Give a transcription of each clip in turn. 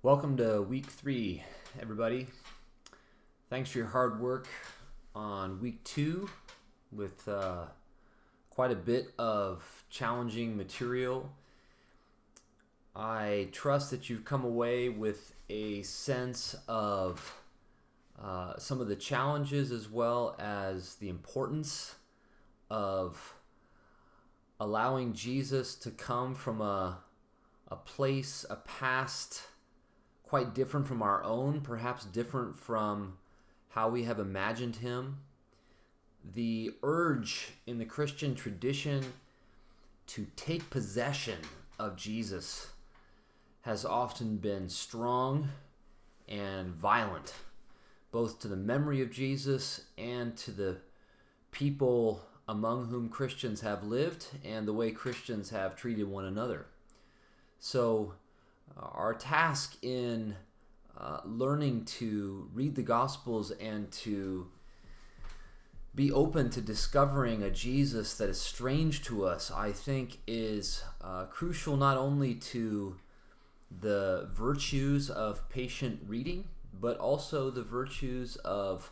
Welcome to week 3, everybody. Thanks for your hard work on week 2 with quite a bit of challenging material. I trust that you've come away with a sense of some of the challenges as well as the importance of allowing Jesus to come from a place, a past quite different from our own, perhaps different from how we have imagined him. The urge in the Christian tradition to take possession of Jesus has often been strong and violent, both to the memory of Jesus and to the people among whom Christians have lived and the way Christians have treated one another. So our task in learning to read the Gospels and to be open to discovering a Jesus that is strange to us, I think, is crucial not only to the virtues of patient reading, but also the virtues of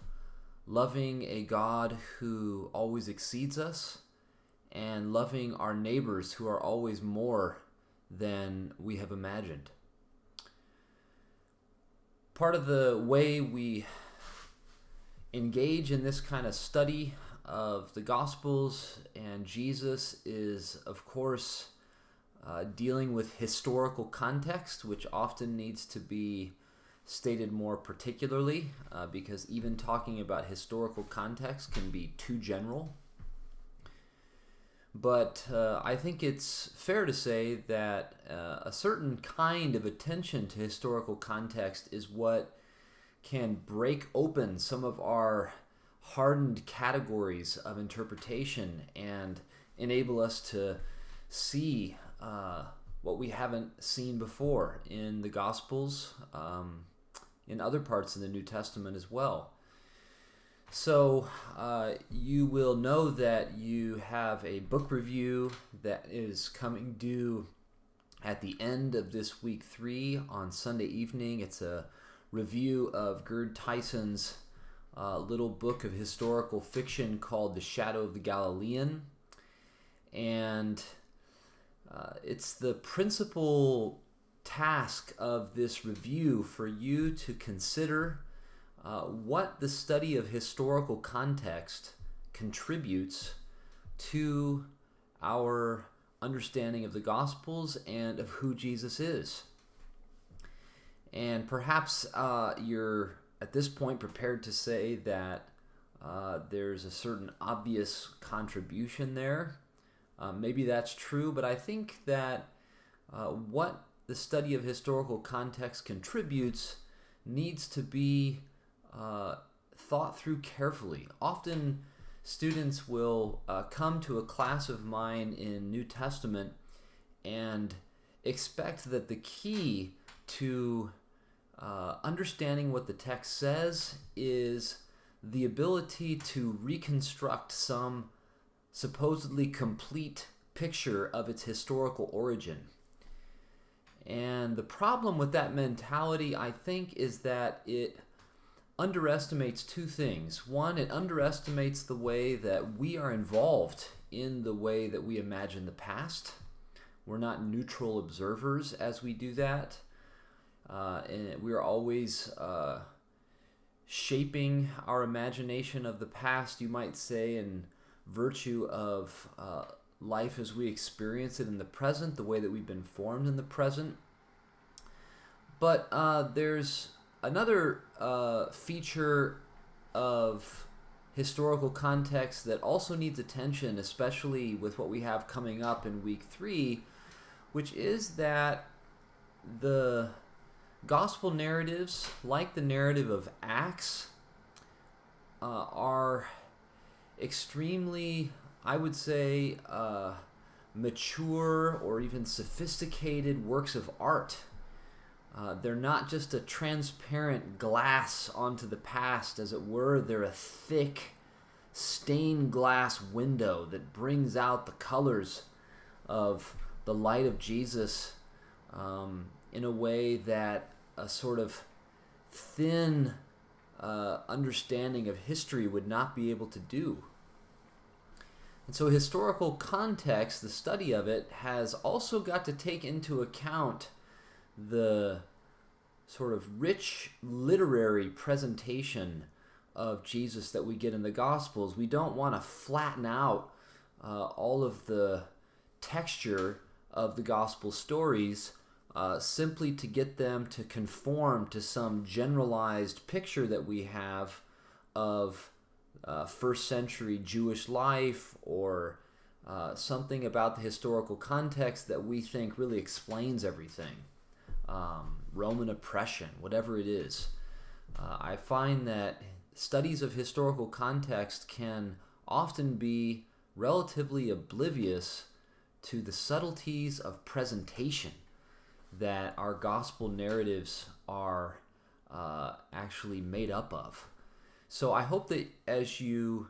loving a God who always exceeds us and loving our neighbors who are always more than we have imagined. Part of the way we engage in this kind of study of the Gospels and Jesus is, of course, dealing with historical context, which often needs to be stated more particularly, because even talking about historical context can be too general. But I think it's fair to say that a certain kind of attention to historical context is what can break open some of our hardened categories of interpretation and enable us to see what we haven't seen before in the Gospels, in other parts of the New Testament as well. So you will know that you have a book review that is coming due at the end of this week 3 on Sunday evening. It's a review of Gerd Tyson's little book of historical fiction called The Shadow of the Galilean. And it's the principal task of this review for you to consider what the study of historical context contributes to our understanding of the Gospels and of who Jesus is. And perhaps you're at this point prepared to say that there's a certain obvious contribution there. Maybe that's true, but I think that what the study of historical context contributes needs to be thought through carefully. Often students will come to a class of mine in New Testament and expect that the key to understanding what the text says is the ability to reconstruct some supposedly complete picture of its historical origin. And the problem with that mentality, I think, is that it underestimates two things. One, it underestimates the way that we are involved in the way that we imagine the past. We're not neutral observers as we do that. And we're always shaping our imagination of the past, you might say, in virtue of life as we experience it in the present, the way that we've been formed in the present. But there's another feature of historical context that also needs attention, especially with what we have coming up in week 3, which is that the gospel narratives, like the narrative of Acts, are extremely, I would say, mature or even sophisticated works of art. They're not just a transparent glass onto the past, as it were. They're a thick stained glass window that brings out the colors of the light of Jesus in a way that a sort of thin understanding of history would not be able to do. And so historical context, the study of it, has also got to take into account the sort of rich literary presentation of Jesus that we get in the Gospels. We don't want to flatten out all of the texture of the Gospel stories simply to get them to conform to some generalized picture that we have of first century Jewish life, or something about the historical context that we think really explains everything. Roman oppression, whatever it is. I find that studies of historical context can often be relatively oblivious to the subtleties of presentation that our gospel narratives are actually made up of. So I hope that as you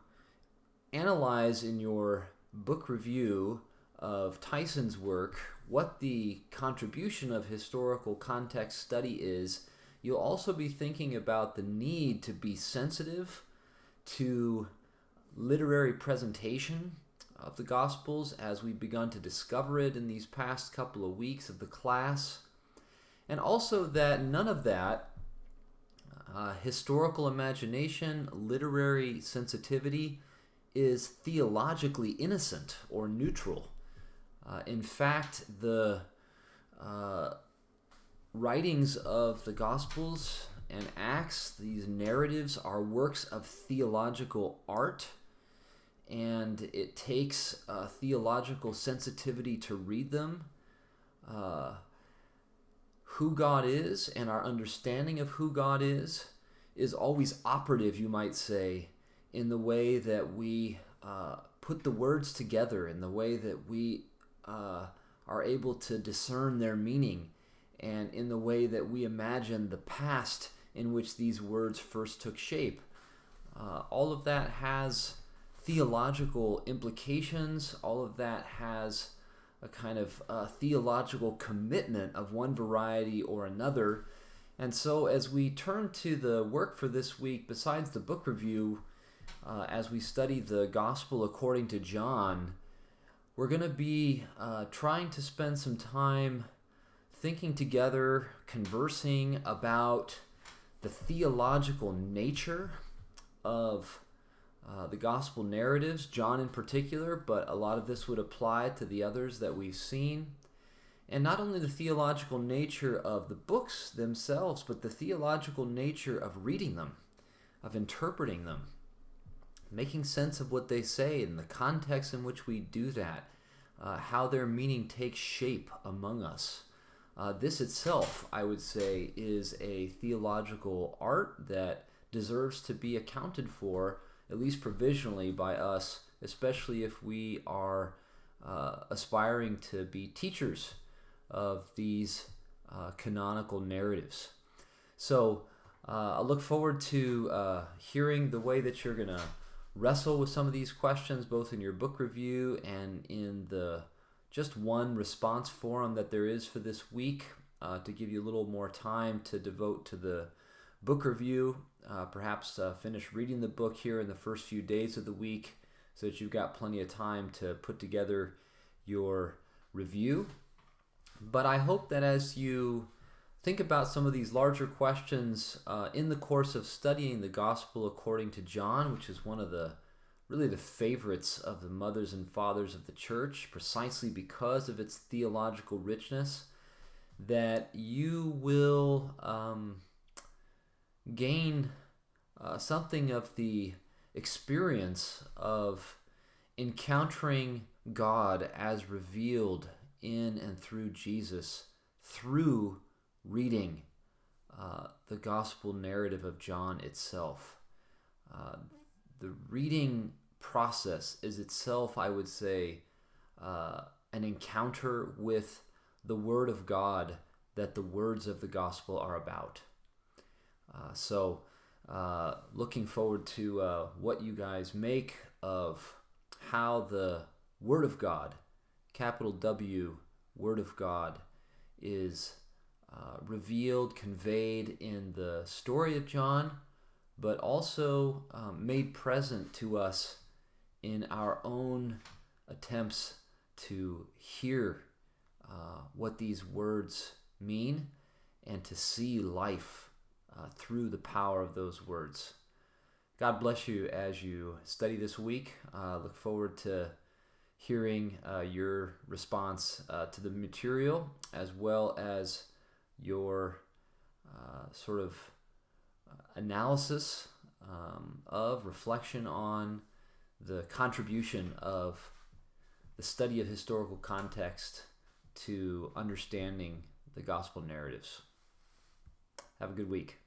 analyze in your book review of Tyson's work what the contribution of historical context study is, you'll also be thinking about the need to be sensitive to literary presentation of the Gospels as we've begun to discover it in these past couple of weeks of the class. And also that none of that historical imagination, literary sensitivity, is theologically innocent or neutral. In fact, the writings of the Gospels and Acts, these narratives, are works of theological art, and it takes theological sensitivity to read them. Who God is and our understanding of who God is always operative, you might say, in the way that we put the words together, in the way that we are able to discern their meaning, and in the way that we imagine the past in which these words first took shape. All of that has theological implications. All of that has a kind of theological commitment of one variety or another. And so as we turn to the work for this week, besides the book review, as we study the Gospel according to John, we're going to be trying to spend some time thinking together, conversing about the theological nature of the gospel narratives, John in particular, but a lot of this would apply to the others that we've seen. And not only the theological nature of the books themselves, but the theological nature of reading them, of interpreting them, making sense of what they say in the context in which we do that, how their meaning takes shape among us. This itself, I would say, is a theological art that deserves to be accounted for, at least provisionally, by us, especially if we are aspiring to be teachers of these canonical narratives. So I look forward to hearing the way that you're going to wrestle with some of these questions, both in your book review and in the just one response forum that there is for this week, to give you a little more time to devote to the book review, perhaps finish reading the book here in the first few days of the week so that you've got plenty of time to put together your review. But I hope that as you think about some of these larger questions in the course of studying the Gospel according to John, which is one of the favorites of the mothers and fathers of the church, precisely because of its theological richness, that you will gain something of the experience of encountering God as revealed in and through Jesus through reading the gospel narrative of John itself. The reading process is itself, I would say, an encounter with the Word of God that the words of the gospel are about. So looking forward to what you guys make of how the Word of God, capital W, Word of God, is revealed, conveyed in the story of John, but also made present to us in our own attempts to hear what these words mean and to see life through the power of those words. God bless you as you study this week. Look forward to hearing your response to the material, as well as your sort of analysis of reflection on the contribution of the study of historical context to understanding the gospel narratives. Have a good week.